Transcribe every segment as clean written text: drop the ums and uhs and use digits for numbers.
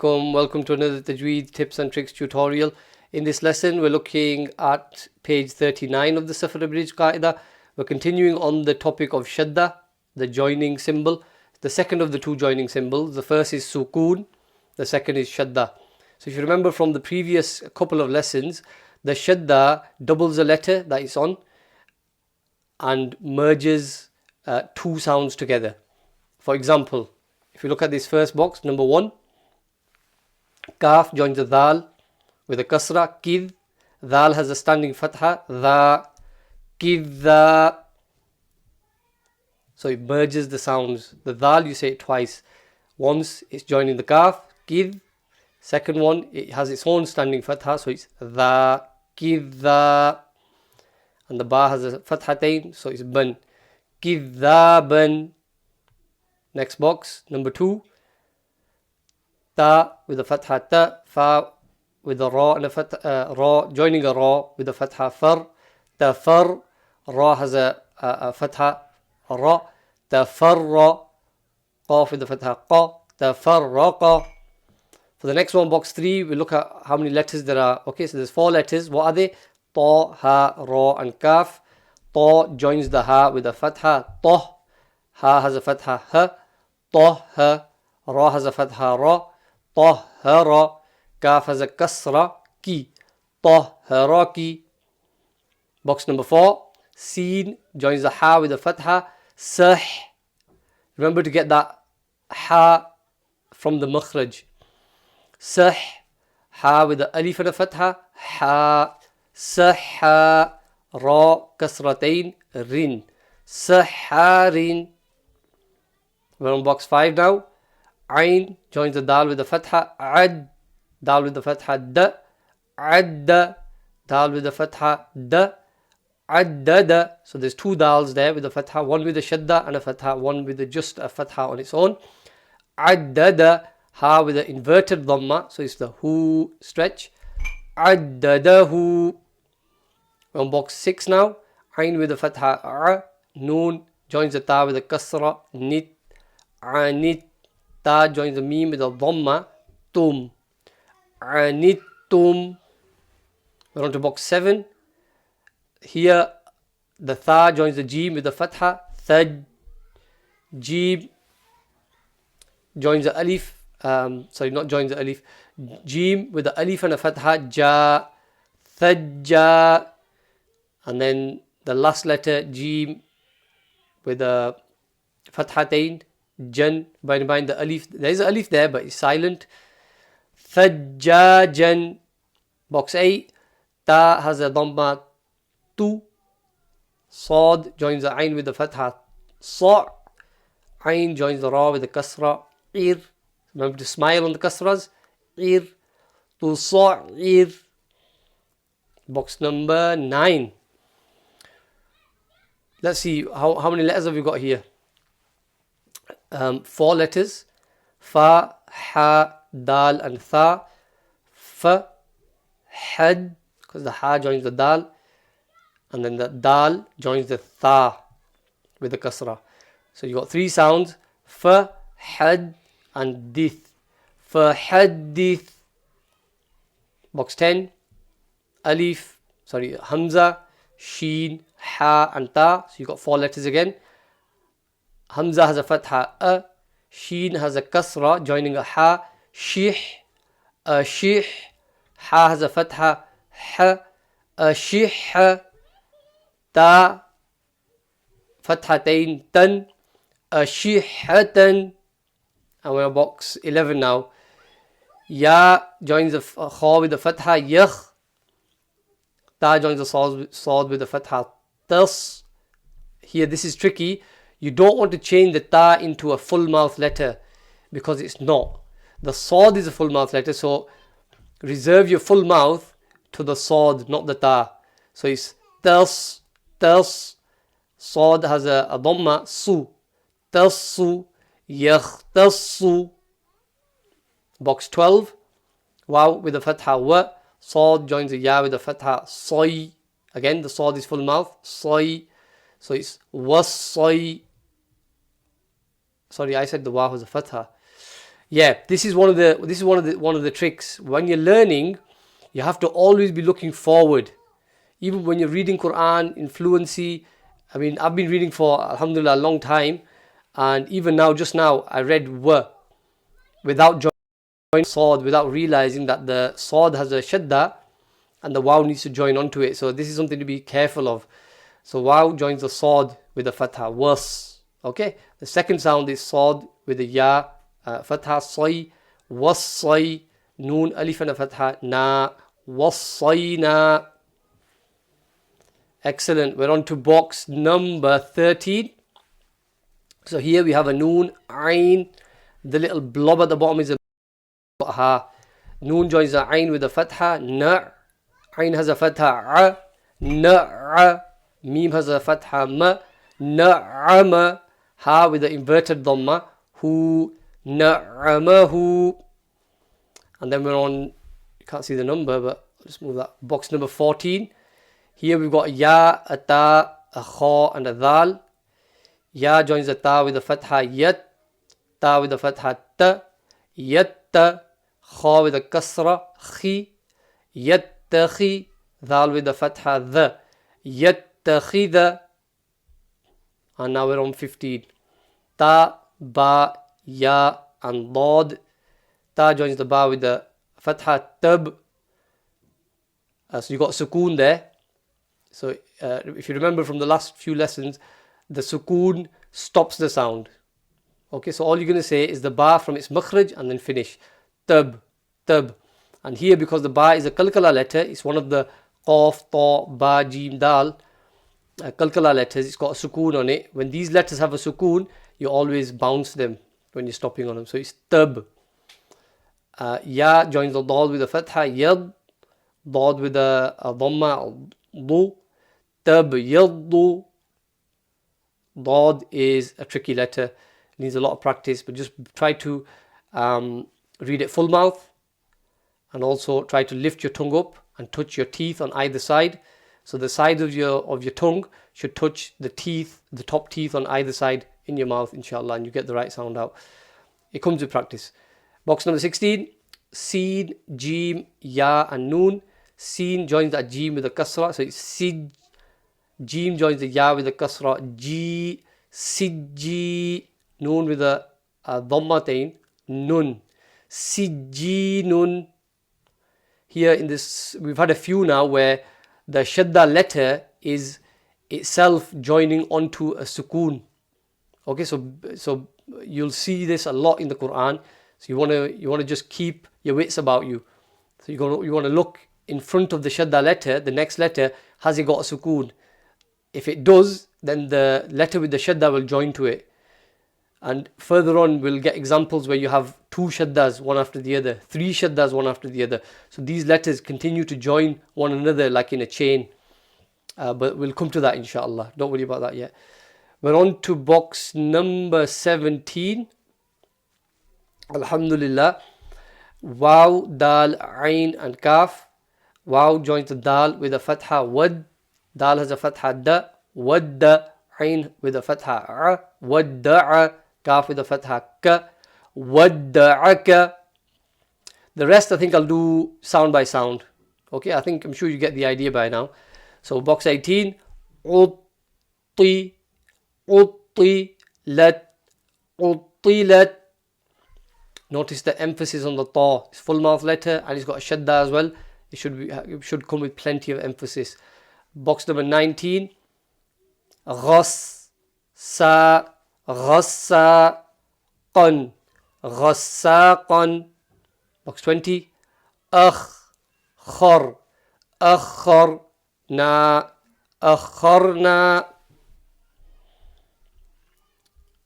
alaykum. Welcome to another Tajweed tips and tricks tutorial. In this lesson we're looking at page 39 of the Safar Abridged Qaidah. We're continuing on the topic of shadda, the joining symbol. The second of the two joining symbols. The first is sukoon, the second is shadda. So if you remember from the previous couple of lessons, the shadda doubles a letter that is on and merges two sounds together. For example, if you look at this first box, number 1, kaf joins the dal with a kasra, kid. Dal has a standing fatha, dha, kidha. So it merges the sounds. The dal, you say it twice. Once it's joining the kaf, kid. Second one, it has its own standing fatha, so it's dha, kidha. And the ba has a fathatain, so it's ban, kidhaban. Next box, number 2, ta with a fatha ta, fa with a ra and a fatha, ra joining a ra with a fatha far, ta far, ra has a fatha ra, ta farra, qaf with a fatha qa, ta farraqa. For the next one, box 3, we look at how many letters there are. Okay, so there's 4 letters. What are they? Ta, ha, ra and kaf. Ta joins the ha with a fatha ta, ha has a fatha ha, طه, ra has a fatha ra, طهر, kaf has a kasra ki, طهرaki. Box number 4, sin joins the ha with a fatha sah. Remember to get that ha from the makhraj. Sah, ha with the alif and a fatha, ha, sahha, ra kasratain, rin, saharin. We're on box 5 now. Ain joins the dal with the fatha, ad, dal with the fatha da, adda, dal with the fatha da, addada. So there's 2 dals there with the fatha, one with the shadda and a fatha, one with just a fatha on its own. Addada, ha with the inverted dhamma, so it's the hu stretch. Addadahu. We're on box 6 now. Ain with the fatha a, noon joins the ta with the kasra, nit, anit, ta joins the meme with a dhamma, tum, anittum. We're on to box 7. Here the tha joins the jim with the fatha, thaj, jim joins the alif, not joins the alif, jim with the alif and a fatha, ja, thajja. And then the last letter, jim with a fathatain, jan, by the alif. There is an alif there, but it's silent. Thajjajan. Box 8, ta has a dhamma, tu. Sad joins the ain with the fatha, sa. Ain joins the ra with the kasra, ir. Remember to smile on the kasras. Ir, tu sa, ir. Box number 9. Let's see, how many letters have we got here? 4 letters, fa, ha, dal and tha. Fa, had, because the ha joins the dal, and then the dal joins the tha with the kasra. So you got 3 sounds, fa, had and dith. Fa, haddith. Box 10, alif, hamza, sheen, ha and ta. So you got 4 letters again. Hamza has a fatha a, sheen has a kasra joining a ha, shih, a shih, ha has a fatha ha, a shih, ta, fathatain tan, a shihatan. And we're on box 11 now. Ya joins the kha with the fatha, yakh, ta joins the sad with the fatha, tas. Here this is tricky. You don't want to change the ta into a full mouth letter because it's not. The sad is a full mouth letter, so reserve your full mouth to the sad, not the ta. So it's tas, tas. Sad has a dhamma, su, tassu, yakhtassu. Box 12, wow with the fatha wa. Sad joins the ya with the fatha soy. Again, the sad is full mouth, soy. So it's wassoy. Sorry, I said the wa was a fatha. Yeah, this is one of the tricks. When you're learning, you have to always be looking forward. Even when you're reading Qur'an in fluency, I mean, I've been reading for, alhamdulillah, a long time. And even now, just now, I read wa without joining sod, without realizing that the sod has a shadda and the waw needs to join onto it. So this is something to be careful of. So waw joins the sod with the fatha, was. Okay, the second sound is sod with the ya, fatha, say, was, say, noon, alif and a fatha, na, was, say, na. Excellent. We're on to box number 13. So here we have a noon, ayn. The little blob at the bottom is a ha. Noon joins the ayn with a fatha, na. Ayn has a fatha, a, na. Mim has a fatha, ma. Na'ama. Ha with the inverted dhamma, hu. Na'amahu. And then we're on, you can't see the number, but I'll just move that. Box number 14. Here we've got ya, a ta, a kha, and a dal. Ya joins the ta with the fatha, yat. Ta with the fatha, ta. Yatta. Kha with the kasra, khi. Yattaqi. Dal with the fatha, the. Yattakhida. And now we're on 15. Ta, ba, ya, and dad. Ta joins the ba with the fatha, tab. So you got sukoon there. So if you remember from the last few lessons, the sukoon stops the sound. Okay, so all you're going to say is the ba from its makhraj and then finish. Tab, tab. And here, because the ba is a kalkala letter, it's one of the qaf, ta, ba, jim, dal kalkala letters. It's got a sukoon on it. When these letters have a sukoon, you always bounce them when you're stopping on them. So it's tab. Ya joins the dal with a fatha, yad. Dad with a dhamma, du. Tab, yaddu. Dad is a tricky letter. It needs a lot of practice, but just try to read it full mouth, and also try to lift your tongue up and touch your teeth on either side. So the sides of your tongue should touch the teeth, the top teeth on either side in your mouth, inshallah, and you get the right sound out. It comes with practice. Box number 16. Seen, jim, ya, and noon. Seen joins that jim with a kasra, so it's sid. Jim joins the ya with a kasra, ji, sijji. Noon with a dhammatain, nun, sijji, nun. Here in this, we've had a few now where the shadda letter is itself joining onto a sukoon. Okay, so you'll see this a lot in the Qur'an. So you want to just keep your wits about you. So you want to look in front of the shadda letter. The next letter, has it got a sukoon? If it does, then the letter with the shadda will join to it. And further on, we'll get examples where you have 2 shaddas one after the other, 3 shaddas one after the other. So these letters continue to join one another like in a chain. But we'll come to that, inshallah. Don't worry about that yet. We're on to box number 17. Alhamdulillah. Waw, dal, ayn, and kaf. Waw joins the dal with a fatha, wad. Dal has a fatha, da. Wadda. Ayn with a fatha, a. Wadda'a. Kaf with a fatha, ka. Wadda'aka. The rest I think I'll do sound by sound. Okay, I'm sure you get the idea by now. So box 18. Utti. Uttilat. Uttilat. Notice the emphasis on the ta. It's full mouth letter and it's got a shadda as well. It should come with plenty of emphasis. Box number 19. Ghas. Sa. Ghassa. Qan. Ghassaqan. Box 20. Khar. Akharna. Akharna.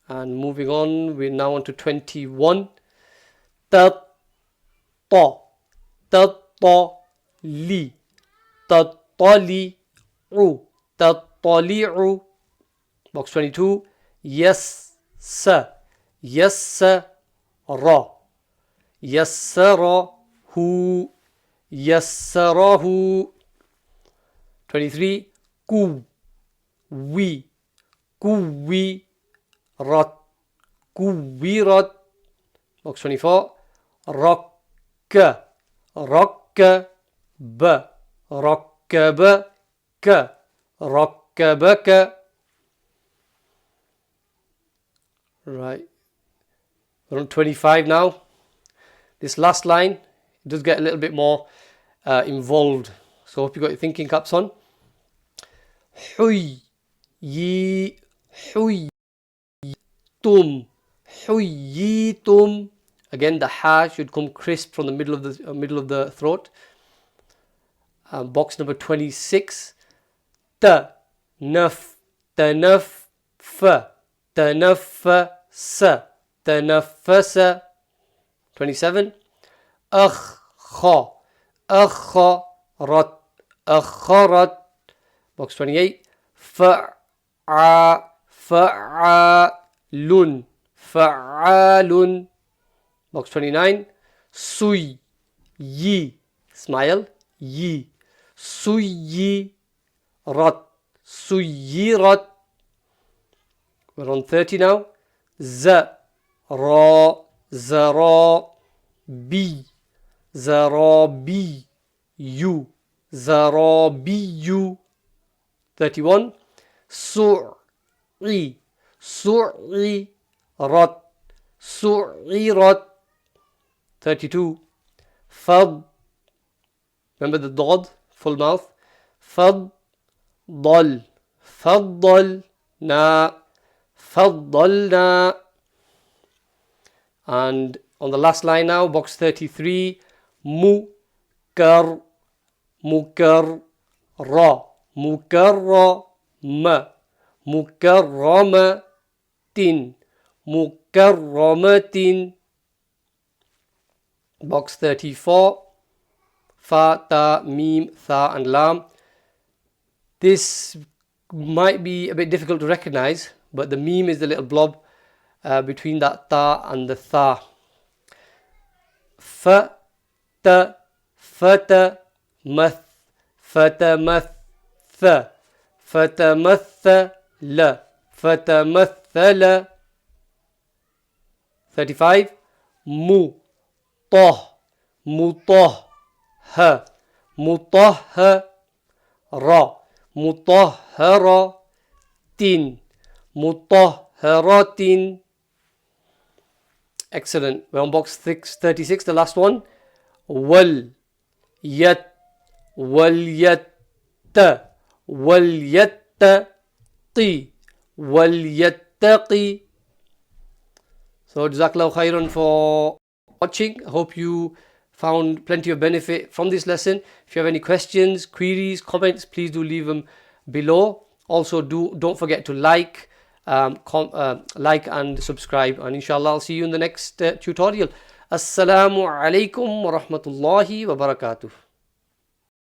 And moving on, we're now on to 21. Tatta. Tattali. Tattali'u. Tattali'u. Box 22. Yassa. Yassara. Yassarahu. Yassarahu. 23. Kuwi. Kuwirat. Kuwirat. Box 24. Rakka, rakka, ba, rakkabaka, rakkabaka. Right. We're on 25 now. This last line does get a little bit more involved. So I hope you got your thinking caps on. Huy, yi, huy, tum, huyitum. Again, the ha should come crisp from the middle of the throat. Box number 26. Ta, naf, tanaf, fa, tanaf, sa, tanafasa. 27. Akha, akharat, akharat. Box 28. Fa'a, fa'alun, fa'alun. Box 29. Suy, yi, smile, yi. Suyi, rat, suyirat. We're on 30 now. Za, ra, zara, bi, zarabi, you, zarabiyu. 31. Su'i, su'i, rat, su'irat. 32. Fad, remember the dod, full mouth. Fad, dal, faddal, na, faddalna. And on the last line now, box 33. Mukar, mukar, ra, mukarra, ma, mukarramatin, mukarramatin. Box 34. Fa, ta, mim, tha and lam. This might be a bit difficult to recognize, but the mim is the little blob between that ta and the tha. Fa, ta, fata, math, fata, math, tha, fata, matha, la, fata, mathala. 35. Mu, toh, mutoh, ha, mutahha, ra, mutahhara, tin, mutahharatin. Excellent. We're on box 36, the last one. Wal, yat, wal yatta, wal yattaqi, wal yattaqi. So Jazakallahu khairan for watching. I hope you found plenty of benefit from this lesson. If you have any questions, queries, comments, please do leave them below. Also, don't forget to like and subscribe. And inshallah, I'll see you in the next tutorial. Assalaamu alaykum wa rahmatullahi wa barakatuh.